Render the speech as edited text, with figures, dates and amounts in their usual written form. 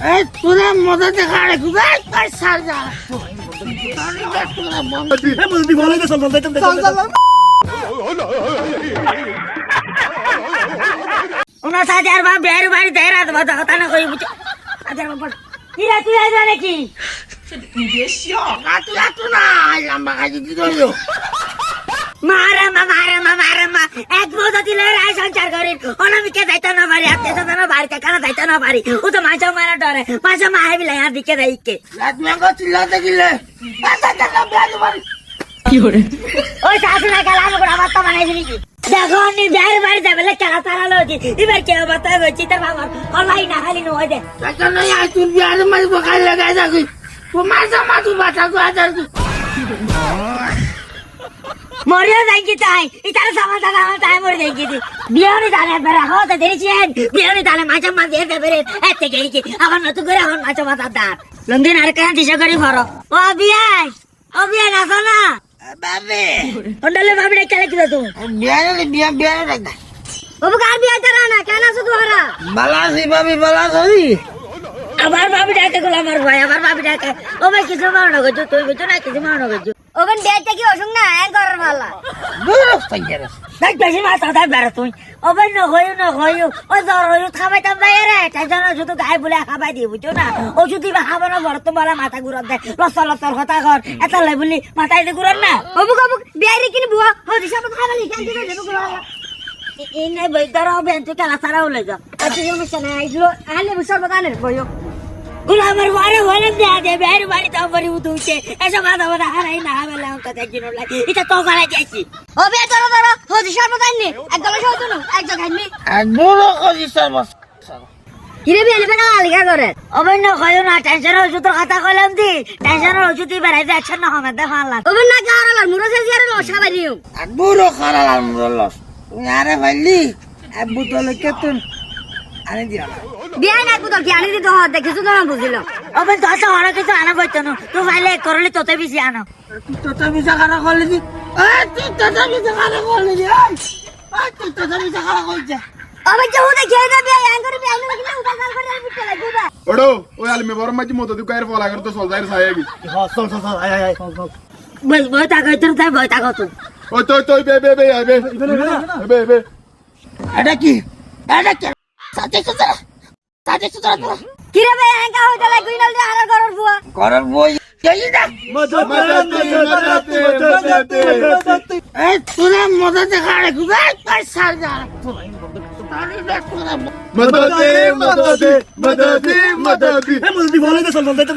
এই তোরা মদতে খাড়ে খুবে তাই সার যা মদতি ভালো হইছে চল যাইতাম ওনা সাথে আর বাপ বের বাড়ি দেয় রাত বাদ কথা না কই বুঝ আদার বাপ কিরা তুই আইবা নাকি কাটু না লম্বা কাজি কি করিও মারা এক বোঝা দিলে রায় সঞ্চার করি অনামিকে যাইতে না পারি আত্মীয় স্বজন বাড়িতে কানা যাইতে না পারি ও তো মাঝে মারা ডরে মাঝে মা হেবি লাই আর দিকে যাইকে রাত মেঙ্গো চিল্লাতে গিলে ওই শাশু না গেল আমি আবার তো বানাই দিলি দেখো নি বের বাড়ি যাবে খেলা তারা লোজি এবার কে বাতা হইছি তার বাবার হলাই না খালি নয় দে কাকা নাই আই তুই বিয়ার মারি বকাই লাগাই যাকি ও মাঝে মাঝে বাতা গো আদার কি মরিয়া যাইকি তাই ইতার সামান দাদা আমার তাই মরে যাইকি বিয়ানি দালে বেরা হতে দেরিছেন বিয়ানি দালে মাঝে মাঝে এতে বেরে এতে গেইকি আবার নতুন করে এখন মাঝে মাথা দাঁত লন্দিন আর কেন দিশা করি ভরো ও বিয়াই আসো না বাবে ওন্ডলে ভাবি খেলে কি তুমি বিয়ার রাখা বাবু কার বিয়া করা না কেন আসো তোরা বালাসি ভাবি বালাসি আবার ভাবি ডাকে গুলো আমার ভাই আবার ভাবি ডাকে ও ভাই কিছু মারনো গেছো তুই বুঝছো না কিছু মারনো গেছো ওখান বিয়াতে কি অসুখ না হ্যাঁ করার ভালো বুঝছ তাইয়ারে দেখ বেশি মাথা তাই বেরো তুই ও ভাই না হইও ও জ্বর হইও খাবাইতাম ভাই রে টেনশন শুধু গায়ে বলে খাবাই দিই বুঝছো না ওষুধ দিবা খাবো না বড় তো বলা মাথা ঘুরান দেয় লসর কথা কর এত লাই বলি মাথায় দিয়ে ঘুরান না অবুক বিয়ারে কিনে বুয়া হদি সব খাবালি কেন দিবে দেবো ঘুরান এই নাই বইদার হবে তুই খেলা সারা হলে যা আচ্ছা সমস্যা নাই আইলো আলে বুঝার বাগানের বইও গুলো আমার বারে হলে দেয়া দে বের বাড়ি তো বড়ি উঠুছে এসব মাথা হারাই না বেলা অঙ্ক দেখি না লাগে এটা তো গলায় যাইছি ও বে ধরো হদি সব বাগানে এক গলা সহ তুনো এক জায়গায় নি একদম কজি সর্বস কিরে বিয়ালে বেটা আলিগা করে অবন্য কইও না টেনশন হইছো তোর কথা কইলাম দি টেনশন হইছো তুই বেড়াই যাচ্ছ না হবে দেখা আল্লাহ অবন্য না কারলা মুরো সে জিয়ারে লসা বাড়িও একদম খারাপ আমরলস আরে ভাইলি আবু তোলে কেতুন আনে দিয়া বিয়া না কুতল কি আনি দিতে হয় দেখিছো তো না বুঝিলাম অবন তো আসা হরা কিছু আনা কইতো না তুই ফাইলে করলি তোতে বেশি আনো তোতা বিজা খানা করলি দি তুই তোতা বিজা খানা করলি দি তুই তোতা বিজা খানা কইছে অবন যে ওদে খেয়ে দে বিয়া আন করে বিয়া আনি কিনা উঠা কাল করে বিটে লাগবে ওড়ো ওই আলমে বড় মাঝি মতো তুই কায়ের ফলা করে তো চল যাইর ছায়াবি হ্যাঁ চল আয় বই তা কইতো তাই বই তা কইতো ওই তুই বে এটা কি সাথে সুতরা কি রে ভাই আঙ্কা হইতা লাগবে না যে আর ঘরের বুয়া করার বই যাই না মদতি এই তোরা মদতে খাড়ে খুবে তাই সার যা মদতি ভালো হইছে চল যাইতাম